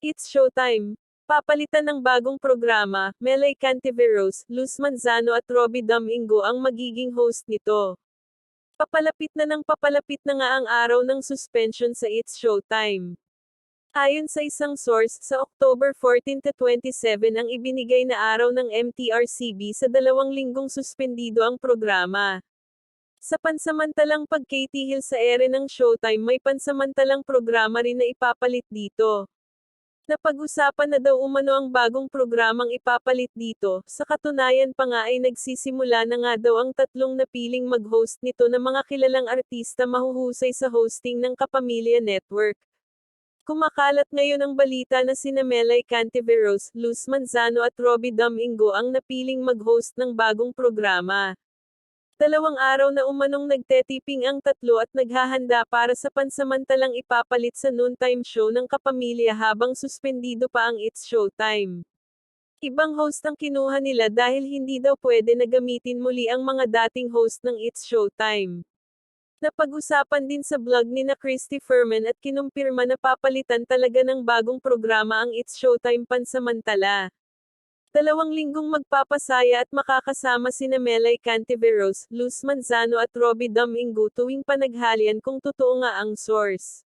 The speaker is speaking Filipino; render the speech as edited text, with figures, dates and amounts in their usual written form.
It's showtime! Papalitan ng bagong programa, Melay Cantiveros, Luz Manzano at Robbie Domingo ang magiging host nito. Papalapit na nga ang araw ng suspension sa It's Showtime. Ayon sa isang source, sa October 14 to 27 ang ibinigay na araw ng MTRCB sa 2 linggong suspendido ang programa. Sa pansamantalang pagkatihil sa ere ng Showtime may pansamantalang programa rin na ipapalit dito. Napag-usapan na daw umano ang bagong programang ipapalit dito, sa katunayan pa nga ay nagsisimula na nga daw ang 3 napiling mag-host nito na mga kilalang artista mahuhusay sa hosting ng Kapamilya Network. Kumakalat ngayon ang balita na sina Melay Cantiveros, Luz Manzano at Robbie Domingo ang napiling mag-host ng bagong programa. 2 araw na umanong nagtetiping ang tatlo at naghahanda para sa pansamantalang ipapalit sa noontime show ng Kapamilya habang suspendido pa ang It's Showtime. Ibang host ang kinuha nila dahil hindi daw pwede na gamitin muli ang mga dating host ng It's Showtime. Napag-usapan din sa blog ni na Christy Furman at kinumpirma na papalitan talaga ng bagong programa ang It's Showtime pansamantala. 2 linggong magpapasaya at makakasama sina Melay Cantiveros, Luz Manzano at Robbie Domingo tuwing panaghalian kung totoo nga ang source.